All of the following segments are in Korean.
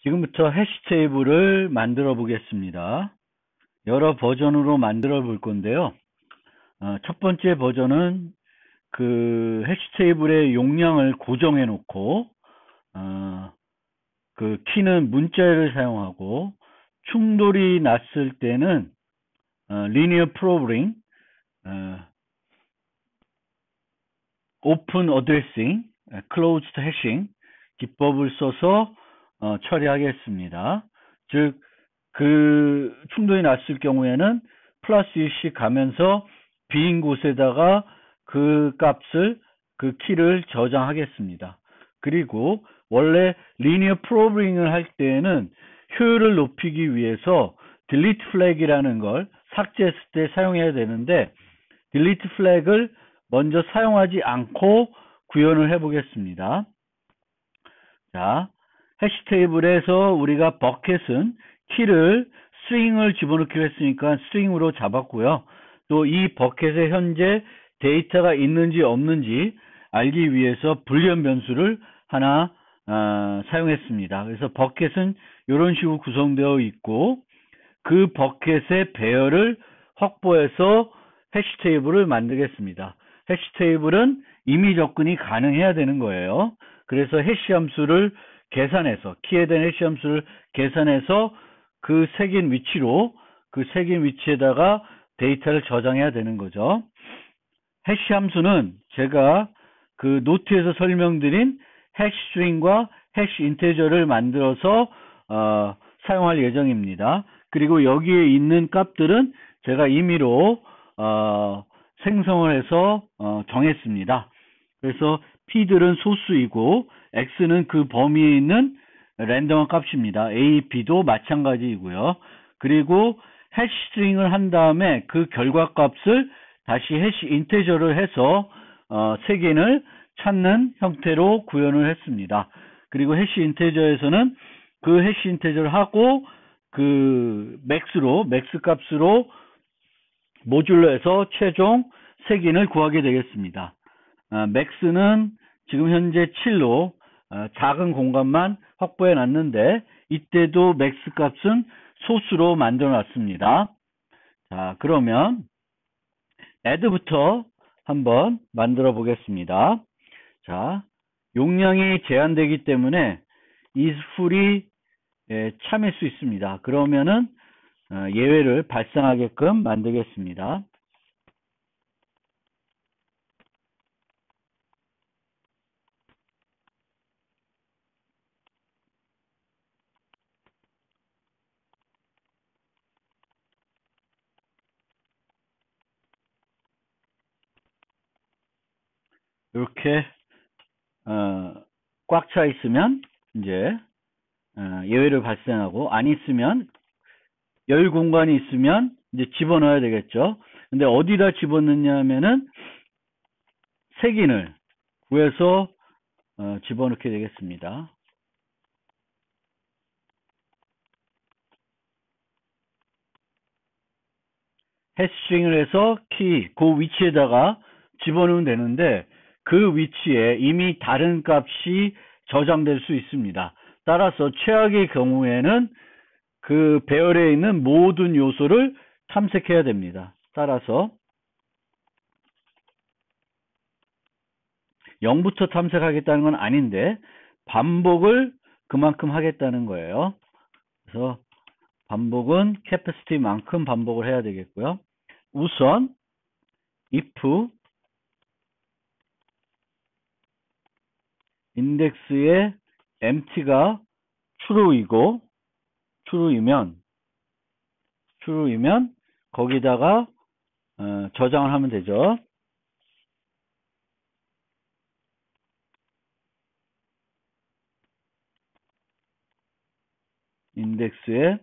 지금부터 해시 테이블을 만들어 보겠습니다. 여러 버전으로 만들어 볼 건데요. 첫 번째 버전은 그 해시 테이블의 용량을 고정해 놓고 그 키는 문자열을 사용하고 충돌이 났을 때는 linear probing, open addressing, closed hashing 기법을 써서 처리하겠습니다. 즉, 그 충돌이 났을 경우에는 플러스 1씩 가면서 빈 곳에다가 그 값을, 그 키를 저장하겠습니다. 그리고 원래 리니어 프로그래밍을 할 때에는 효율을 높이기 위해서 delete flag이라는 걸 삭제했을 때 사용해야 되는데 delete flag을 먼저 사용하지 않고 구현을 해 보겠습니다. 자, 해시 테이블에서 우리가 버켓은 키를 스트링을 집어넣기로 했으니까 스트링으로 잡았고요. 또 이 버켓에 현재 데이터가 있는지 없는지 알기 위해서 불리언 변수를 하나 사용했습니다. 그래서 버켓은 이런 식으로 구성되어 있고 그 버켓의 배열을 확보해서 해시 테이블을 만들겠습니다. 해시 테이블은 임의 접근이 가능해야 되는 거예요. 그래서 해시 함수를 계산해서, 키에 대한 해시 함수를 계산해서 그 새긴 위치로, 그 새긴 위치에다가 데이터를 저장해야 되는 거죠. 해시 함수는 제가 그 노트에서 설명드린 해시 스트링과 해시 인테저를 만들어서 사용할 예정입니다. 그리고 여기에 있는 값들은 제가 임의로 생성을 해서 정했습니다. 그래서 P들은 소수이고 X는 그 범위에 있는 랜덤한 값입니다. A, B도 마찬가지이고요. 그리고 해시 스트링을 한 다음에 그 결과 값을 다시 해시 인테저를 해서 색인을 찾는 형태로 구현을 했습니다. 그리고 해시 인테저에서는 그 해시 인테저를 하고 그 맥스 값으로 모듈러해서 최종 색인을 구하게 되겠습니다. 맥스는 지금 현재 7로 작은 공간만 확보해 놨는데 이때도 맥스 값은 소수로 만들어 놨습니다. 자, 그러면 add부터 한번 만들어 보겠습니다. 자, 용량이 제한되기 때문에 isFull이 참일 수 있습니다. 그러면은 예외를 발생하게끔 만들겠습니다. 이렇게 꽉 차 있으면 이제 예외를 발생하고 안 있으면 열 공간이 있으면 이제 집어넣어야 되겠죠. 근데 어디다 집어넣냐 하면은 색인을 구해서 집어넣게 되겠습니다. 해시스트링을 해서 키, 그 위치에다가 집어넣으면 되는데 그 위치에 이미 다른 값이 저장될 수 있습니다. 따라서 최악의 경우에는 그 배열에 있는 모든 요소를 탐색해야 됩니다. 따라서 0부터 탐색하겠다는 건 아닌데 반복을 그만큼 하겠다는 거예요. 그래서 반복은 캐패시티만큼 반복을 해야 되겠고요. 우선 if 인덱스의 empty가 true이면 거기다가 저장을 하면 되죠. 인덱스에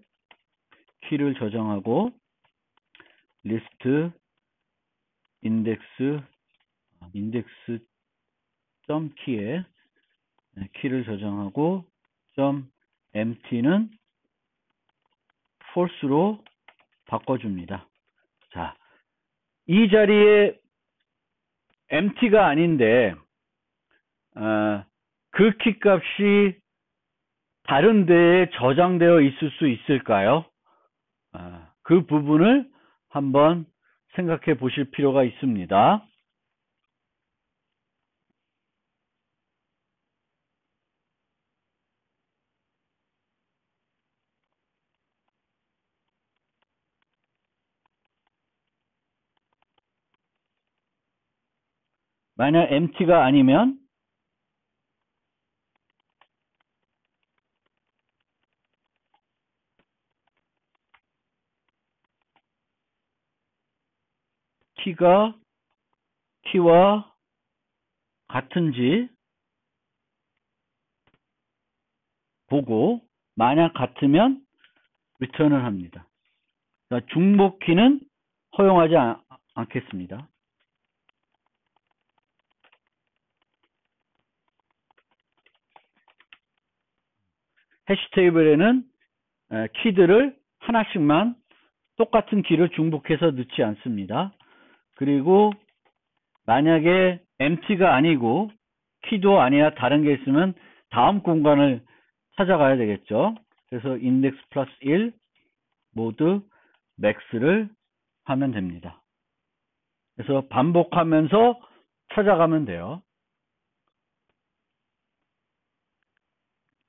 키를 저장하고 리스트 인덱스 점 키에 키를 저장하고 점 empty는 false로 바꿔줍니다. 자, 이 자리에 empty가 아닌데 그 키 값이 다른 데에 저장되어 있을 수 있을까요? 그 부분을 한번 생각해 보실 필요가 있습니다. 만약 empty가 아니면 키와 같은지 보고 만약 같으면 리턴을 합니다. 중복 키는 허용하지 않겠습니다. 해시 테이블에는 키들을 하나씩만 똑같은 키를 중복해서 넣지 않습니다. 그리고 만약에 empty가 아니고 키도 아니라 다른 게 있으면 다음 공간을 찾아가야 되겠죠. 그래서 index 플러스 1 모드 max를 하면 됩니다. 그래서 반복하면서 찾아가면 돼요.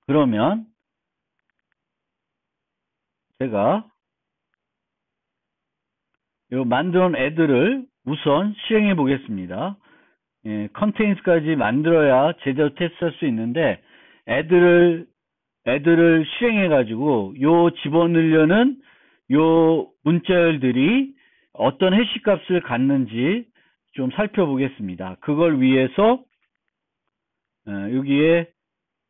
그러면 제가 이 만들어 놓은 애들을 우선 시행해 보겠습니다. 컨테인스까지 만들어야 제대로 테스트할 수 있는데 애들을 시행해 가지고 요 집어넣으려는 요 문자열들이 어떤 해시 값을 갖는지 좀 살펴보겠습니다. 그걸 위해서 여기에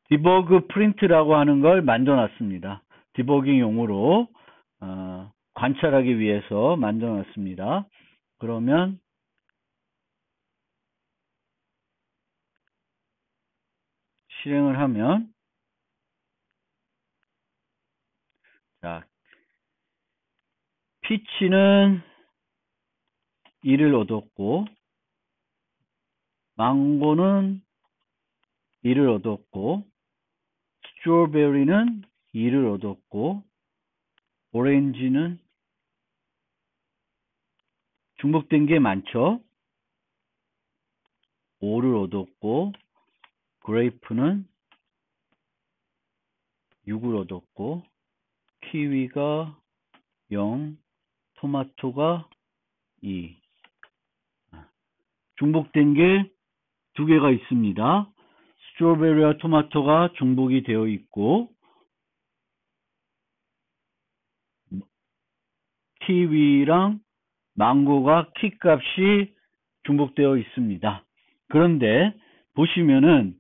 디버그 프린트라고 하는 걸 만들어 놨습니다. 디버깅용으로 관찰하기 위해서 만들어 놨습니다. 그러면 실행을 하면 자, 피치는 2를 얻었고 망고는 2를 얻었고 스트로베리는 2를 얻었고 오렌지는 중복된 게 많죠. 5를 얻었고 그레이프는 6을 얻었고 키위가 0, 토마토가 2. 중복된 게 2개가 있습니다. 스트로베리와 토마토가 중복이 되어 있고 키위랑 망고가 키 값이 중복되어 있습니다. 그런데 보시면은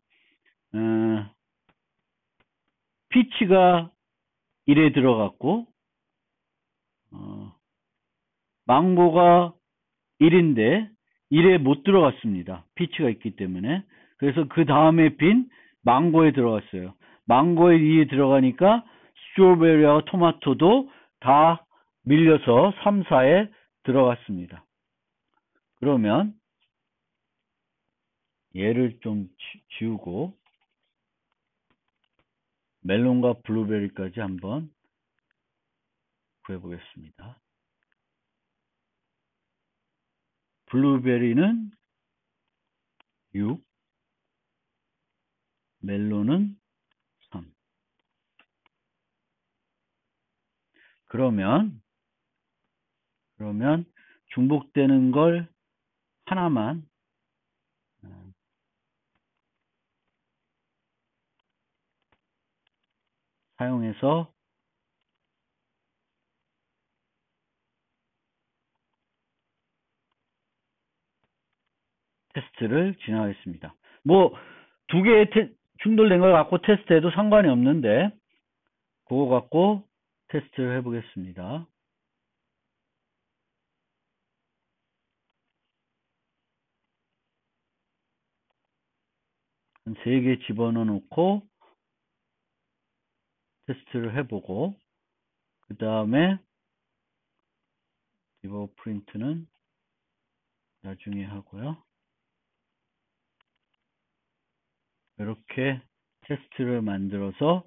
피치가 1에 들어갔고 망고가 1인데 1에 못 들어갔습니다. 피치가 있기 때문에. 그래서 그 다음에 빈 망고에 들어갔어요. 망고에 2에 들어가니까 스트로베리와 토마토도 다 밀려서 3, 4에 들어갔습니다. 그러면 얘를 좀 지우고 멜론과 블루베리까지 한번 구해보겠습니다. 블루베리는 6, 멜론은 3. 그러면 중복되는 걸 하나만 사용해서 테스트를 진행하겠습니다. 뭐 두 개의 충돌된 걸 갖고 테스트해도 상관이 없는데 그거 갖고 테스트를 해보겠습니다. 한 3개 집어넣어 놓고 테스트를 해보고 그 다음에 디버그 프린트는 나중에 하고요. 이렇게 테스트를 만들어서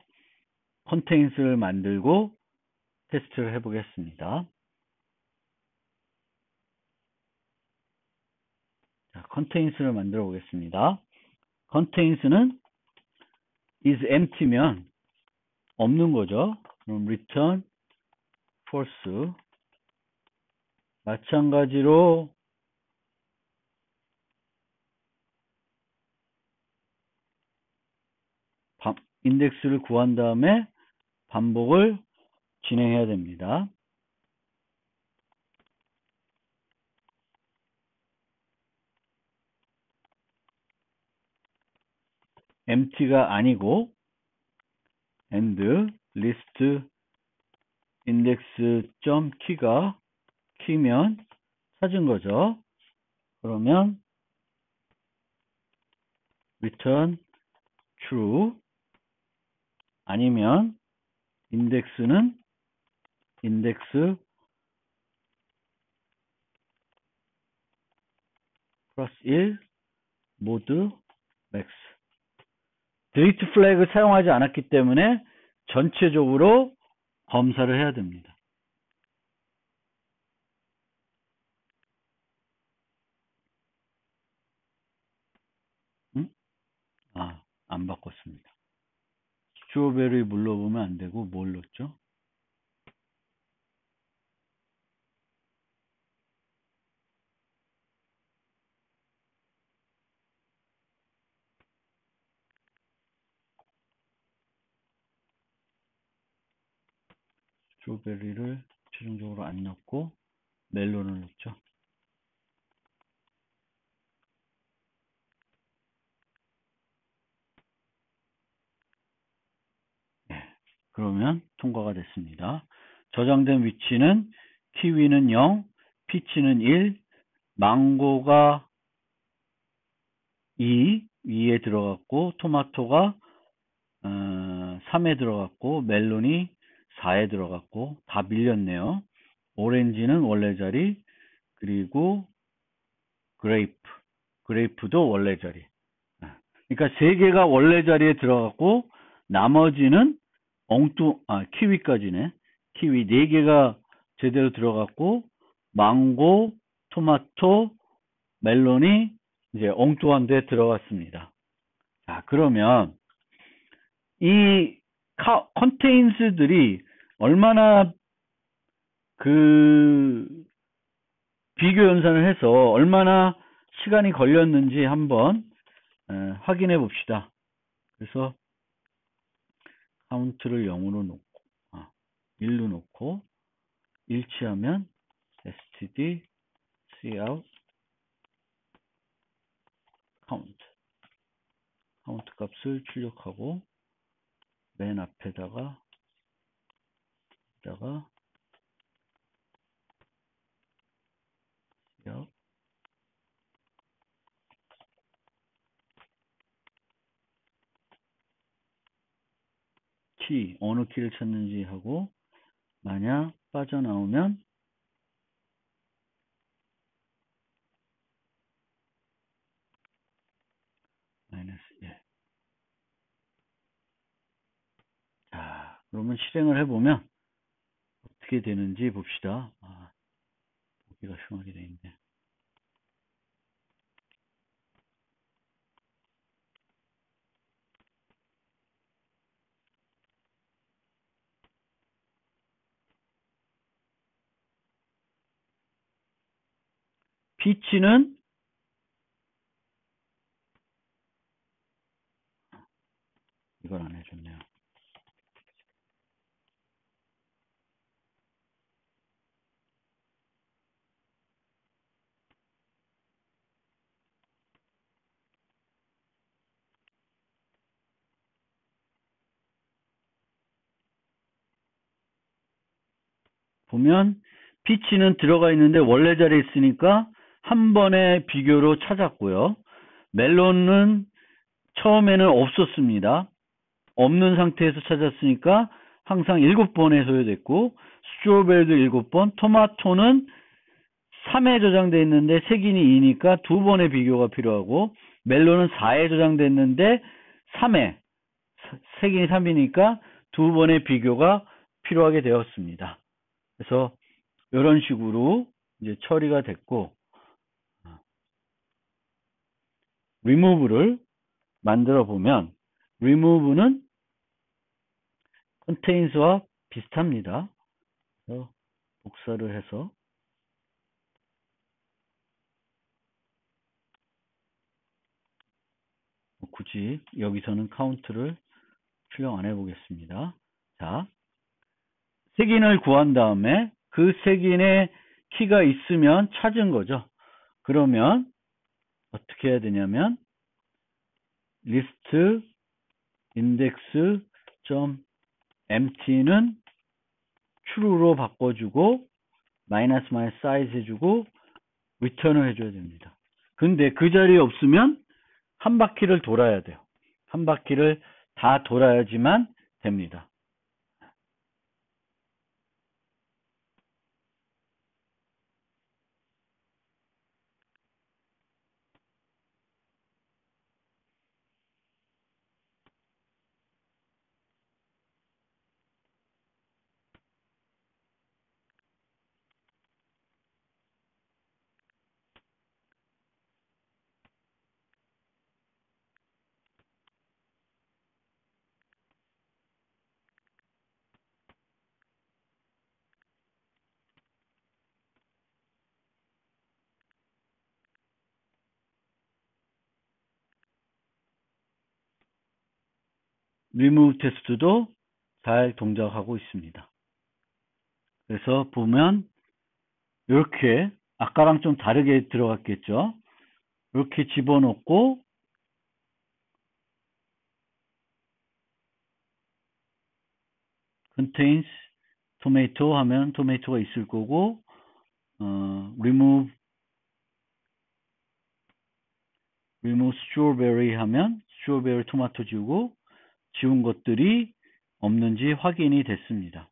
컨테인스를 만들고 테스트를 해보겠습니다. 자, 컨테인스를 만들어 보겠습니다. 컨테인스는 is empty면 없는 거죠. 그럼 return false. 마찬가지로 인덱스를 구한 다음에 반복을 진행해야 됩니다. empty가 아니고 and list index.key가 key면 찾은 거죠. 그러면 return true. 아니면 인덱스는 인덱스 플러스 1 모드 맥스. 딜리트 플래그 사용하지 않았기 때문에 전체적으로 검사를 해야 됩니다. 응? 안 바꿨습니다. 스트로베리 눌러보면 안 되고 뭘 넣었죠? 스트로베리를 최종적으로 안 넣고 멜론을 넣었죠. 네, 그러면 통과가 됐습니다. 저장된 위치는 키위는 0, 피치는 1, 망고가 2에 들어갔고 토마토가 3에 들어갔고 멜론이 4에 들어갔고 다 밀렸네요. 오렌지는 원래 자리, 그리고 그레이프도 원래 자리. 그러니까 3개가 원래 자리에 들어갔고 나머지는 키위까지네. 키위 4개가 제대로 들어갔고 망고, 토마토, 멜론이 이제 엉뚱한 데 들어갔습니다. 자, 그러면 이 컨테인스들이 얼마나 비교 연산을 해서 얼마나 시간이 걸렸는지 한번 확인해 봅시다. 그래서 카운트를 0으로 놓고 1로 놓고 일치하면 std cout 카운트 값을 출력하고 맨 앞에다가 키, 어느 키를 찾는지 하고 만약 빠져나오면 -1. 자, 그러면 실행을 해보면 어떻게 되는지 봅시다. 보기가 흉하게 돼 있네. 피치는 이걸 안 해줬네요. 보면 피치는 들어가 있는데 원래 자리에 있으니까 한 번의 비교로 찾았고요. 멜론은 처음에는 없었습니다. 없는 상태에서 찾았으니까 항상 7번에 소요됐고 스트로베리도 7번, 토마토는 3에 저장되어 있는데 색인이 2니까 2번의 비교가 필요하고 멜론은 4에 저장되어 있는데 3에 색인이 3이니까 두 번의 비교가 필요하게 되었습니다. 그래서 이런 식으로 이제 처리가 됐고, remove를 만들어 보면 remove는 contains와 비슷합니다. 그래서 복사를 해서 굳이 여기서는 카운트를 출력 안 해보겠습니다. 자, 색인을 구한 다음에 그 색인의 키가 있으면 찾은 거죠. 그러면 어떻게 해야 되냐면 list index.empty는 true로 바꿔주고 마이너스 size 해주고 return을 해줘야 됩니다. 근데 그 자리에 없으면 한 바퀴를 돌아야 돼요. 한 바퀴를 다 돌아야지만 됩니다. remove 테스트도 잘 동작하고 있습니다. 그래서 보면 이렇게 아까랑 좀 다르게 들어갔겠죠. 이렇게 집어넣고 contains tomato 하면 토마토가 있을 거고 remove strawberry 하면 strawberry 토마토 지우고 지운 것들이 없는지 확인이 됐습니다.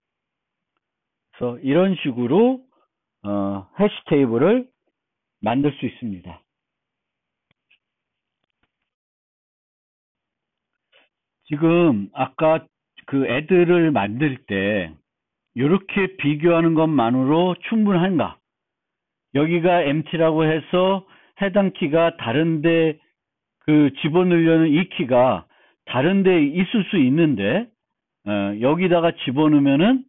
그래서 이런 식으로 해시 테이블을 만들 수 있습니다. 지금 아까 그 애들을 만들 때 이렇게 비교하는 것만으로 충분한가? 여기가 empty라고 해서 해당 키가 다른데 그 집어넣으려는 이 키가 다른데 있을 수 있는데 여기다가 집어넣으면은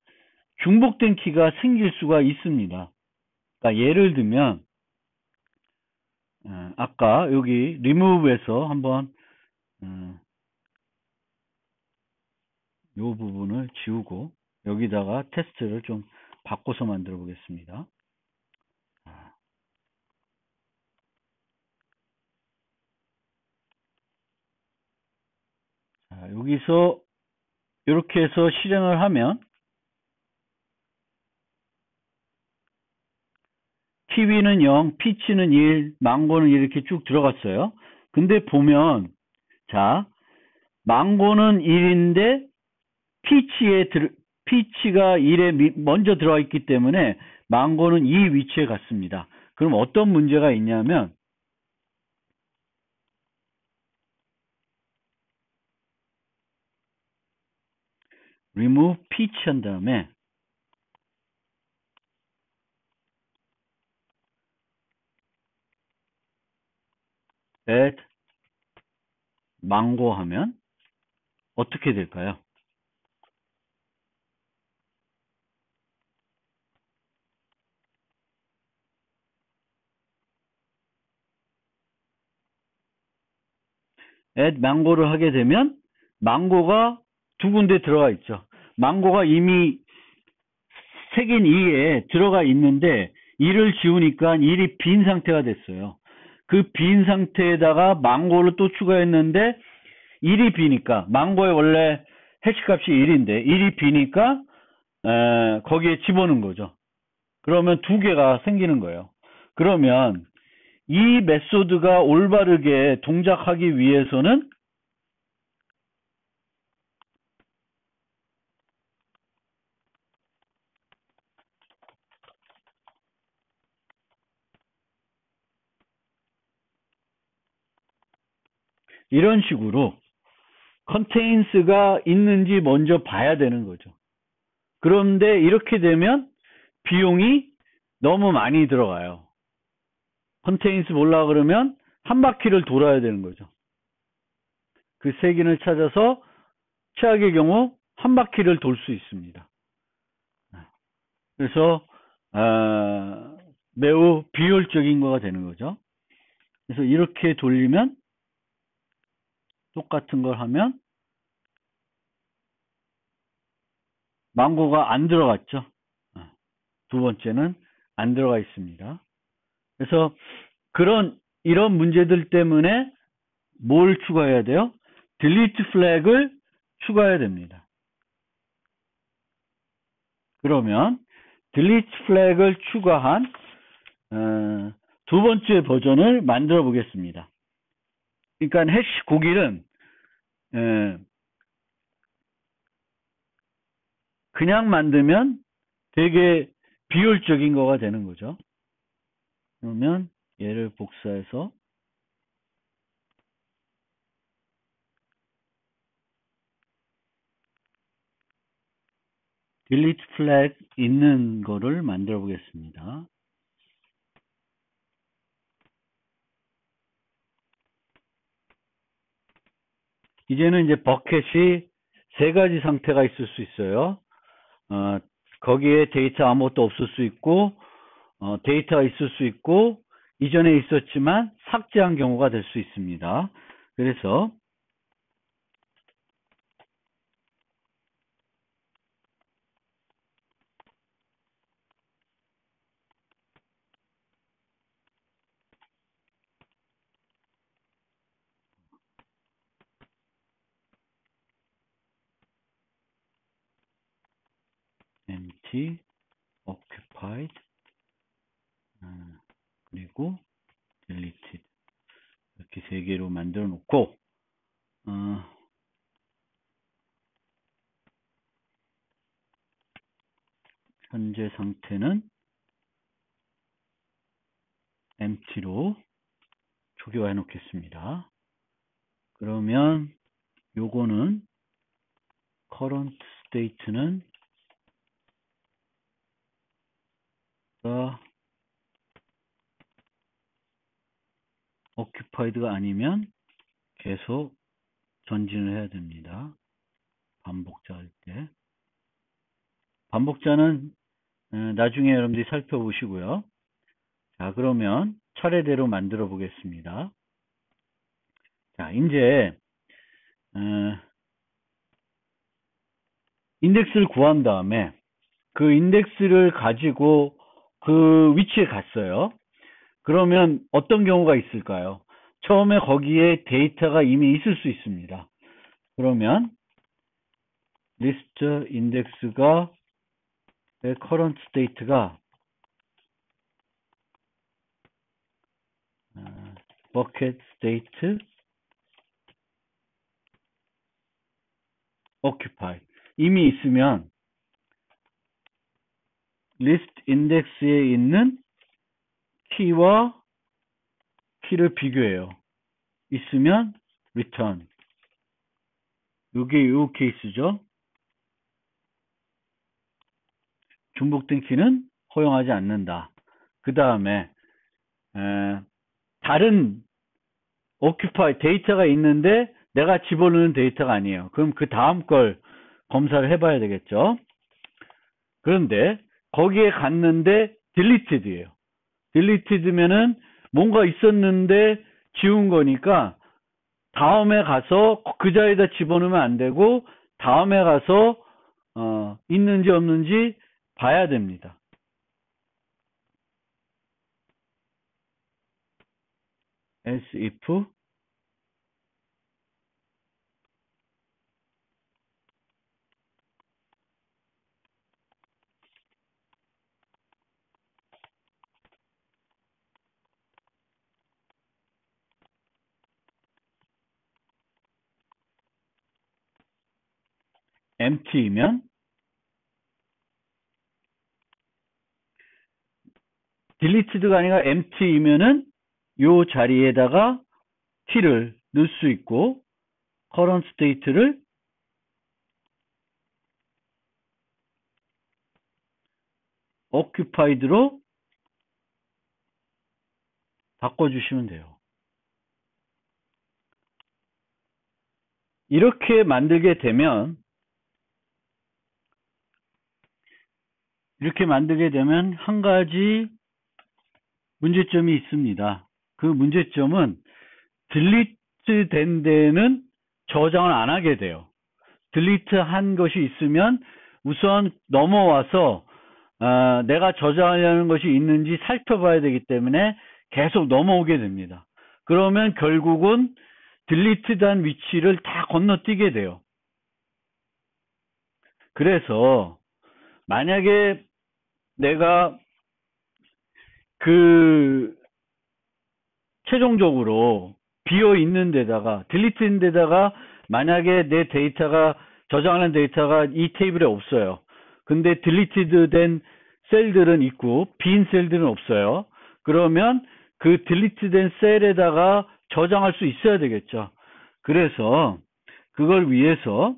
중복된 키가 생길 수가 있습니다. 그러니까 예를 들면 아까 여기 remove에서 한번 이 부분을 지우고 여기다가 테스트를 좀 바꿔서 만들어 보겠습니다. 자, 여기서 이렇게 해서 실행을 하면 키위는 0, 피치는 1, 망고는 이렇게 쭉 들어갔어요. 근데 보면 자, 망고는 1인데 피치가 1에 먼저 들어와 있기 때문에 망고는 이 위치에 갔습니다. 그럼 어떤 문제가 있냐면 remove peach 한 다음에 add 망고 하면 어떻게 될까요? add 망고를 하게 되면 망고가 두 군데 들어가 있죠. 망고가 이미 색인 2에 들어가 있는데 2를 지우니까 1이 빈 상태가 됐어요. 그 빈 상태에다가 망고를 또 추가했는데 1이 비니까 망고의 원래 해시값이 1인데 1이 비니까 거기에 집어넣은 거죠. 그러면 두 개가 생기는 거예요. 그러면 이 메소드가 올바르게 동작하기 위해서는 이런 식으로 contains가 있는지 먼저 봐야 되는 거죠. 그런데 이렇게 되면 비용이 너무 많이 들어가요. contains 몰라 그러면 한 바퀴를 돌아야 되는 거죠. 그 세균을 찾아서 최악의 경우 한 바퀴를 돌 수 있습니다. 그래서 매우 비효율적인 거가 되는 거죠. 그래서 이렇게 돌리면 똑같은 걸 하면 망고가 안 들어갔죠. 두 번째는 안 들어가 있습니다. 그래서 이런 문제들 때문에 뭘 추가해야 돼요? delete flag을 추가해야 됩니다. 그러면 delete flag을 추가한 두 번째 버전을 만들어 보겠습니다. 그러니까 해시 고기는 그냥 만들면 되게 비효율적인 거가 되는 거죠. 그러면 얘를 복사해서 delete flag 있는 거를 만들어 보겠습니다. 이제는 이제 버켓이 세 가지 상태가 있을 수 있어요. 거기에 데이터 아무것도 없을 수 있고, 데이터가 있을 수 있고, 이전에 있었지만 삭제한 경우가 될 수 있습니다. 그래서 empty, occupied, 그리고 deleted 이렇게 세 개로 만들어 놓고 현재 상태는 empty로 초기화해 놓겠습니다. 그러면 요거는 current state는 occupied가 아니면 계속 전진을 해야 됩니다. 반복자 할 때. 반복자는 나중에 여러분들이 살펴보시고요. 자, 그러면 차례대로 만들어 보겠습니다. 자, 이제 인덱스를 구한 다음에 그 인덱스를 가지고 그 위치에 갔어요. 그러면 어떤 경우가 있을까요? 처음에 거기에 데이터가 이미 있을 수 있습니다. 그러면 리스트 인덱스가 current state가 bucket state occupy 이미 있으면 리스트 인덱스에 있는 키와 키를 비교해요. 있으면 return. 이게 요 케이스죠. 중복된 키는 허용하지 않는다. 그 다음에 다른 occupy 데이터가 있는데 내가 집어넣는 데이터가 아니에요. 그럼 그 다음 걸 검사를 해봐야 되겠죠. 그런데 거기에 갔는데 deleted예요. deleted면은 뭔가 있었는데 지운 거니까 다음에 가서 그 자리에다 집어넣으면 안 되고 다음에 가서 있는지 없는지 봐야 됩니다. as if empty면 deleted가 아니라 empty면은 요 자리에다가 키를 넣을 수 있고 current state를 occupied로 바꿔주시면 돼요. 이렇게 만들게 되면 한 가지 문제점이 있습니다. 그 문제점은 딜리트 된 데는 저장을 안 하게 돼요. 딜리트 한 것이 있으면 우선 넘어와서 내가 저장하려는 것이 있는지 살펴봐야 되기 때문에 계속 넘어오게 됩니다. 그러면 결국은 딜리트된 위치를 다 건너뛰게 돼요. 그래서 만약에 내가 최종적으로 비어 있는 데다가 딜리트된 데다가 만약에 내 데이터가 저장하는 데이터가 이 테이블에 없어요. 근데 딜리티드 된 셀들은 있고 빈 셀들은 없어요. 그러면 그 딜리트 된 셀에다가 저장할 수 있어야 되겠죠. 그래서 그걸 위해서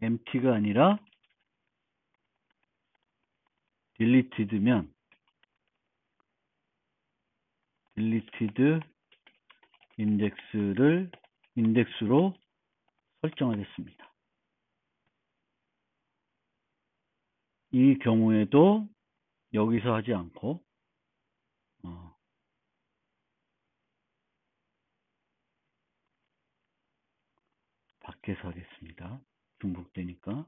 empty가 아니라 deleted면 deleted 인덱스로 설정하겠습니다. 이 경우에도 여기서 하지 않고 밖에서 하겠습니다. 중복되니까.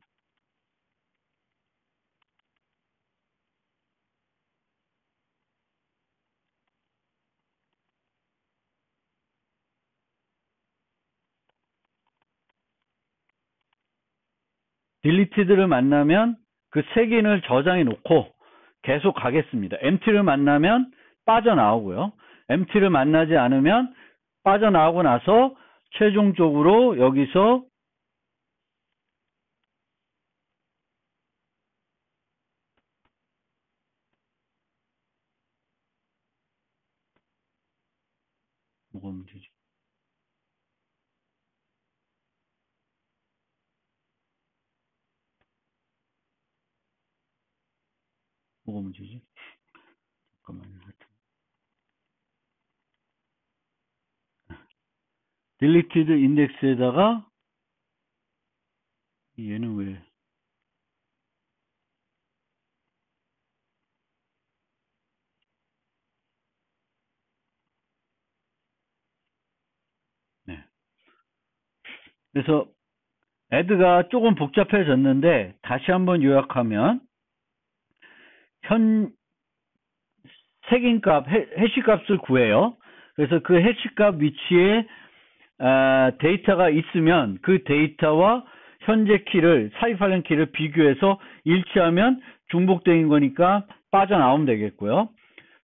딜리티드를 만나면 그 색인을 저장해 놓고 계속 가겠습니다. empty를 만나면 빠져나오고요. empty를 만나지 않으면 빠져나오고 나서 최종적으로 여기서 뭐가 문제지? 뭐가 문제지? 잠깐만요. 딜리티드 인덱스에다가 얘는 왜 네. 그래서 add가 조금 복잡해졌는데 다시 한번 요약하면 현 색인값 해시값을 구해요. 그래서 그 해시값 위치에 데이터가 있으면 그 데이터와 현재 키를 삽입하는 키를 비교해서 일치하면 중복된 거니까 빠져나오면 되겠고요.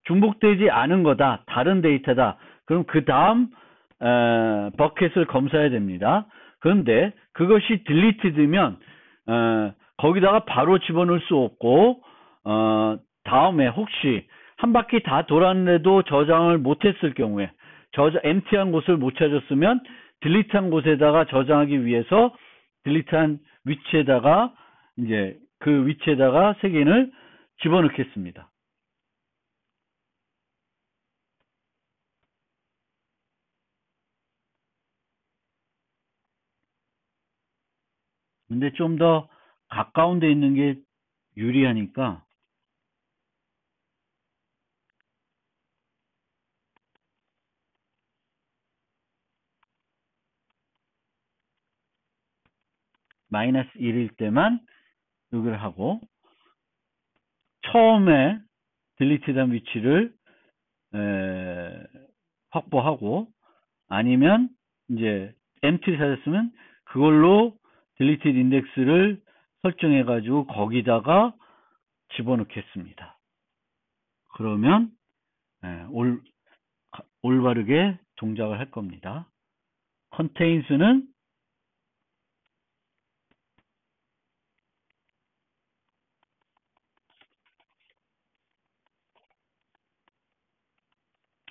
중복되지 않은 거다, 다른 데이터다. 그럼 그 다음 버켓을 검사해야 됩니다. 그런데 그것이 딜리티드면 거기다가 바로 집어넣을 수 없고 다음에 혹시 한 바퀴 다 돌았는데도 저장을 못했을 경우에 empty한 곳을 못 찾았으면 딜리트한 곳에다가 저장하기 위해서 딜리트한 위치에다가 이제 그 위치에다가 색인을 집어넣겠습니다. 근데 좀 더 가까운 데 있는 게 유리하니까 -1일 때만 이걸 하고 처음에 딜리트한 위치를 확보하고 아니면 이제 empty 찾았으면 그걸로 deleted index를 설정해가지고 거기다가 집어넣겠습니다. 그러면 올바르게 동작을 할 겁니다. contains는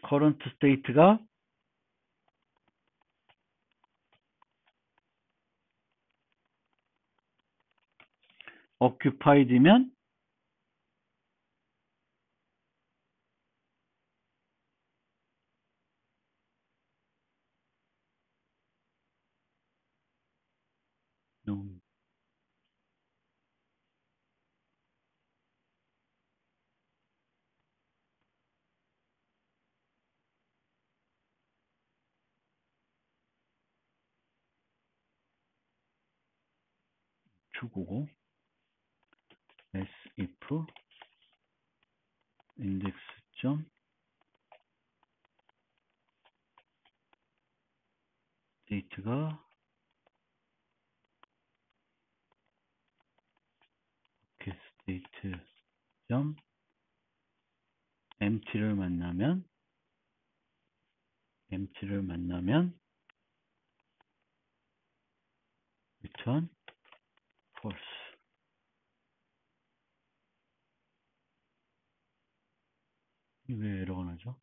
current state가 occupied면 주고 as if index 점 state가 state 점 empty를 만나면 return false. 왜 에러가 나죠?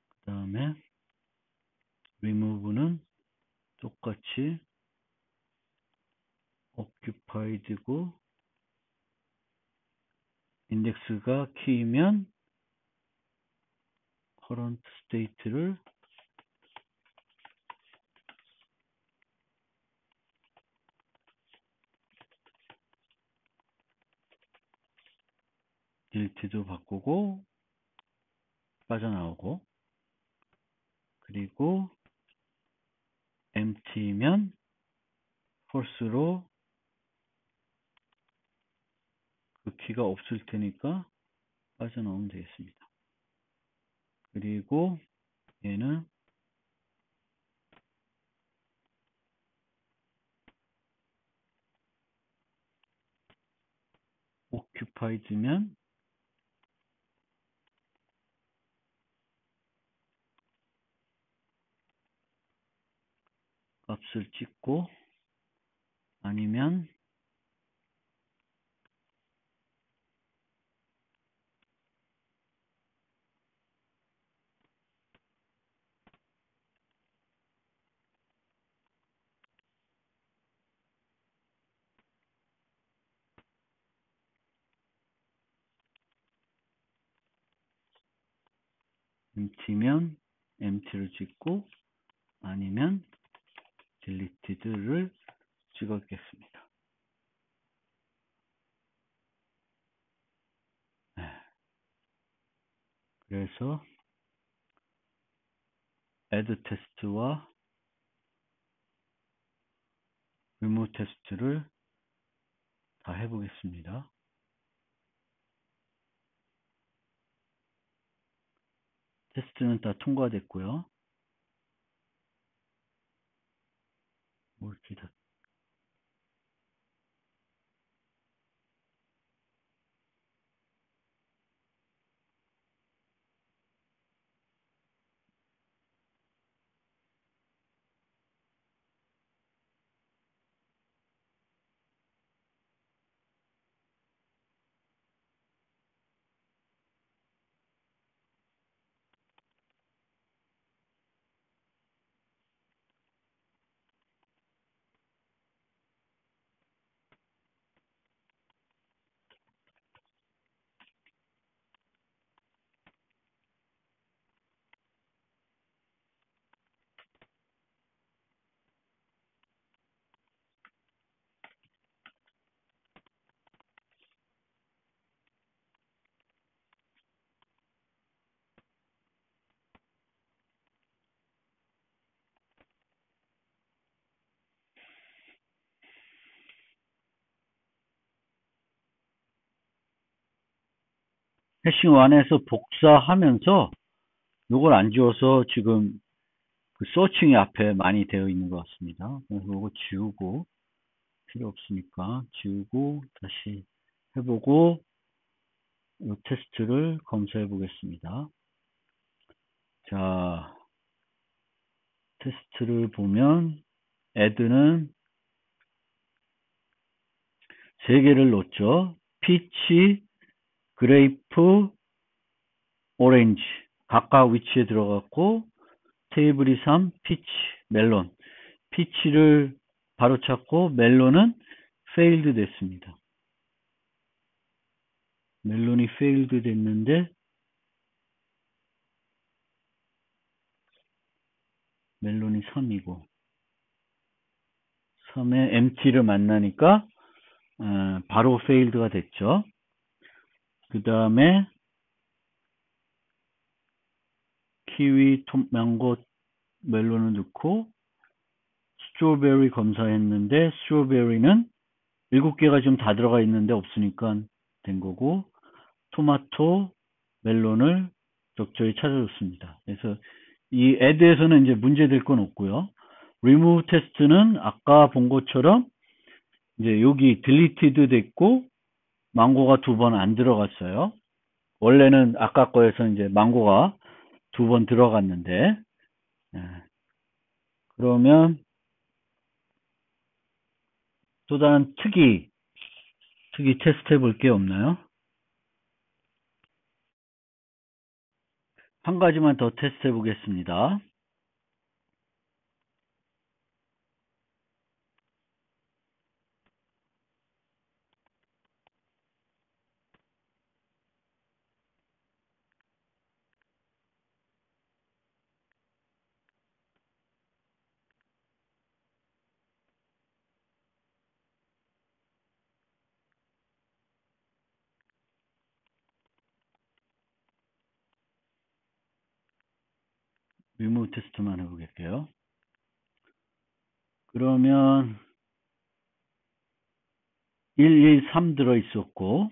그 다음에 remove는 똑같이 occupied고 인덱스가 키이면 current state를 delete도 바꾸고 빠져나오고, 그리고 empty면 false로 그 키가 없을 테니까 빠져나오면 되겠습니다. 그리고 얘는 occupied면 값을 찍고, 아니면 empty면 empty를 찍고, 아니면 deleted를 찍었겠습니다. 그래서 add test와 remove test를 다 해보겠습니다. 테스트는 다 통과됐고요. 이렇게 다 해싱 1에서 복사하면서 요걸 안 지워서 지금 그 서칭이 앞에 많이 되어 있는 것 같습니다. 그래서 이거 지우고, 필요 없으니까 지우고 다시 해보고 이 테스트를 검사해 보겠습니다. 자, 테스트를 보면 add는 3개를 넣었죠. 피치, 그레이프, 오렌지 각각 위치에 들어갔고 테이블이 3, 피치, 멜론. 피치를 바로 찾고 멜론은 failed 됐습니다. 멜론이 failed 됐는데 멜론이 3이고 3에 empty를 만나니까 바로 failed가 됐죠. 그 다음에 키위, 망고, 멜론을 넣고 스트로베리 검사했는데 스트로베리는 7개가 지금 다 들어가 있는데 없으니까 된 거고 토마토, 멜론을 적절히 찾아줬습니다. 그래서 이 add에서는 이제 문제될 건 없고요. remove test는 아까 본 것처럼 이제 여기 deleted 됐고 망고가 2번 안 들어갔어요. 원래는 아까 거에서 이제 망고가 2번 들어갔는데 그러면 또 다른 특이 테스트 해볼 게 없나요? 한 가지만 더 테스트 해보겠습니다. 리무브 테스트만 해보겠게요. 그러면 113 들어있었고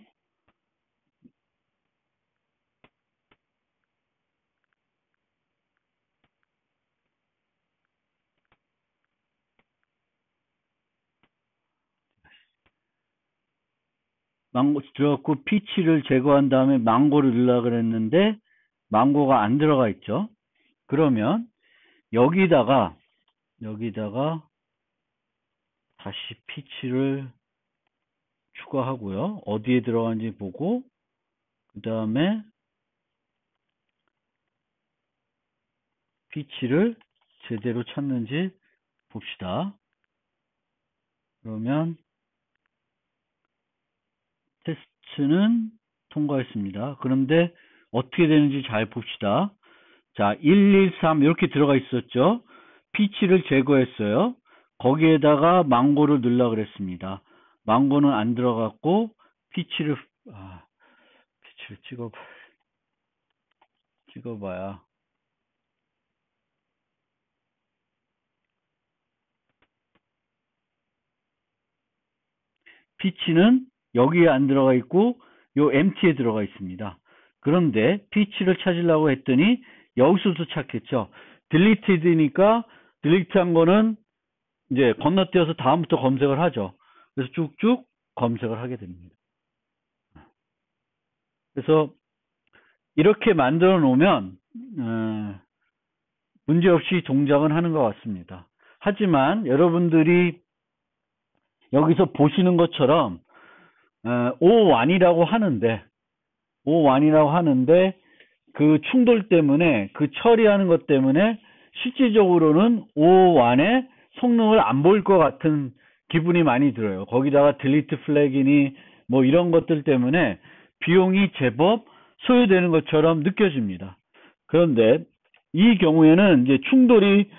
망고 들어갔고 피치를 제거한 다음에 망고를 넣으려고 그랬는데 망고가 안 들어가 있죠. 그러면 여기다가 다시 피치를 추가하고요. 어디에 들어간지 보고 그 다음에 피치를 제대로 찾는지 봅시다. 그러면 테스트는 통과했습니다. 그런데 어떻게 되는지 잘 봅시다. 자, 113 이렇게 들어가 있었죠. 피치를 제거했어요. 거기에다가 망고를 넣으려고 그랬습니다. 망고는 안 들어갔고 피치를 찍어봐야 피치는 여기에 안 들어가 있고 요 empty에 들어가 있습니다. 그런데 피치를 찾으려고 했더니 여기서도 찾겠죠. deleted니까 delete한 거는 이제 건너뛰어서 다음부터 검색을 하죠. 그래서 쭉쭉 검색을 하게 됩니다. 그래서 이렇게 만들어 놓으면 문제없이 동작은 하는 것 같습니다. 하지만 여러분들이 여기서 보시는 것처럼 O1이라고 하는데 그 충돌 때문에 그 처리하는 것 때문에 실질적으로는 O1의 성능을 안 보일 것 같은 기분이 많이 들어요. 거기다가 딜리트 플래그니 뭐 이런 것들 때문에 비용이 제법 소요되는 것처럼 느껴집니다. 그런데 이 경우에는 이제 충돌이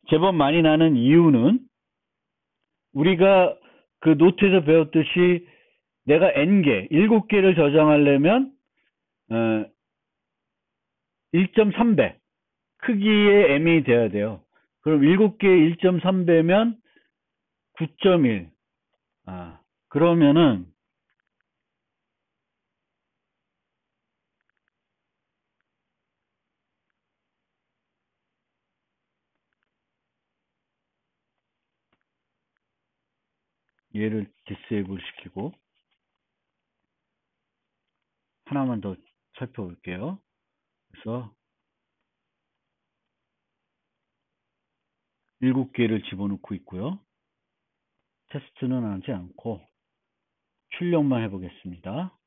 제법 많이 나는 이유는 우리가 그 노트에서 배웠듯이 내가 n개, 7개를 저장하려면 1.3배 크기의 m이 돼야 돼요. 그럼 7개의 1.3배면 9.1. 그러면은 얘를 디세이블 시키고 하나만 더 살펴볼게요. 그래서 7개를 집어넣고 있고요. 테스트는 하지 않고 출력만 해보겠습니다.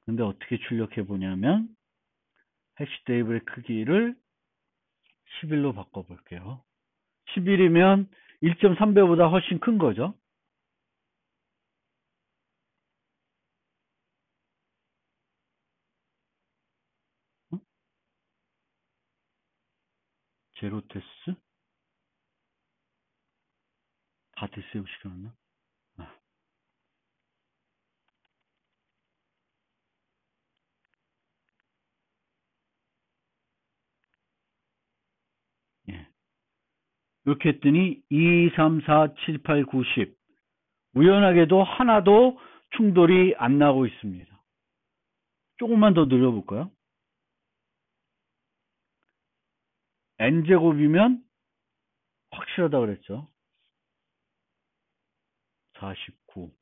근데 어떻게 출력해 보냐면 해시 테이블의 크기를 11로 바꿔볼게요. 11이면 1.3배보다 훨씬 큰 거죠. 제로 테스트? 다 디세이블 시켜놨나? 예. 이렇게 했더니 2, 3, 4, 7, 8, 9, 10 우연하게도 하나도 충돌이 안 나고 있습니다. 조금만 더 늘려볼까요? n제곱이면 확실하다 그랬죠. 49,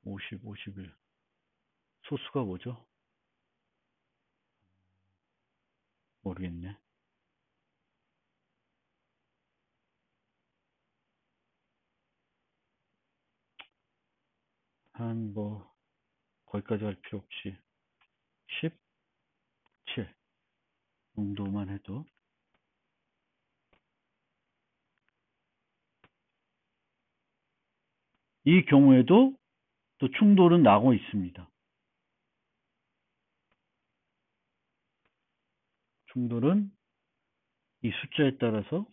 50, 51 소수가 뭐죠? 모르겠네. 한 거기까지 갈 필요 없이 17 정도만 해도 이 경우에도 또 충돌은 나고 있습니다. 충돌은 이 숫자에 따라서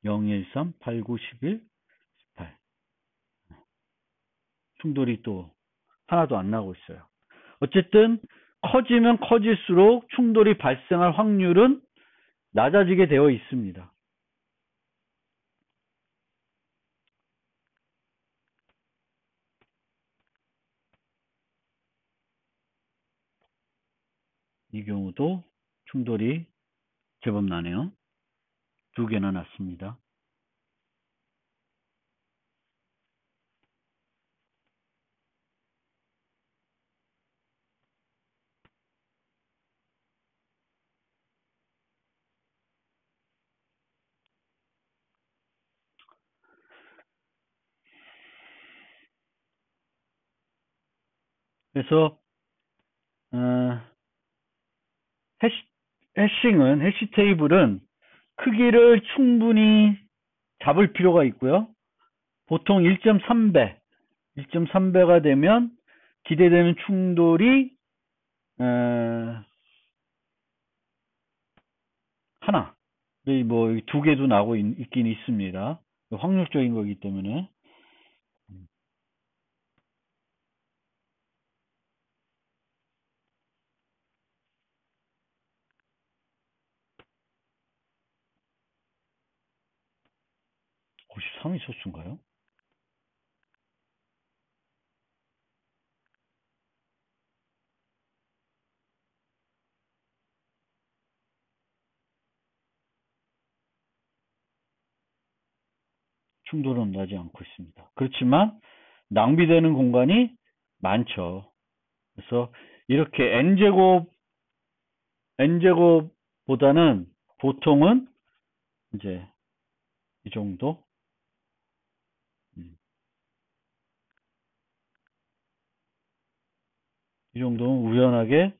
0, 1, 3, 8, 9, 11, 18 충돌이 또 하나도 안 나고 있어요. 어쨌든 커지면 커질수록 충돌이 발생할 확률은 낮아지게 되어 있습니다. 이 경우도 충돌이 제법 나네요. 2개나 났습니다. 그래서 해싱은 해시 테이블은 크기를 충분히 잡을 필요가 있고요. 보통 1.3배, 1.3배가 되면 기대되는 충돌이 하나, 뭐 2개도 나고 있긴 있습니다. 확률적인 거기 때문에 53이 소수인가요? 충돌은 나지 않고 있습니다. 그렇지만 낭비되는 공간이 많죠. 그래서 이렇게 n제곱보다는 보통은 이제 이 정도 이 정도는 우연하게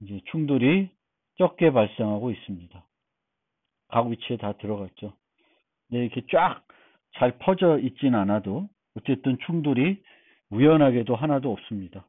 이제 충돌이 적게 발생하고 있습니다. 각 위치에 다 들어갔죠. 네, 이렇게 쫙 잘 퍼져 있진 않아도 어쨌든 충돌이 우연하게도 하나도 없습니다.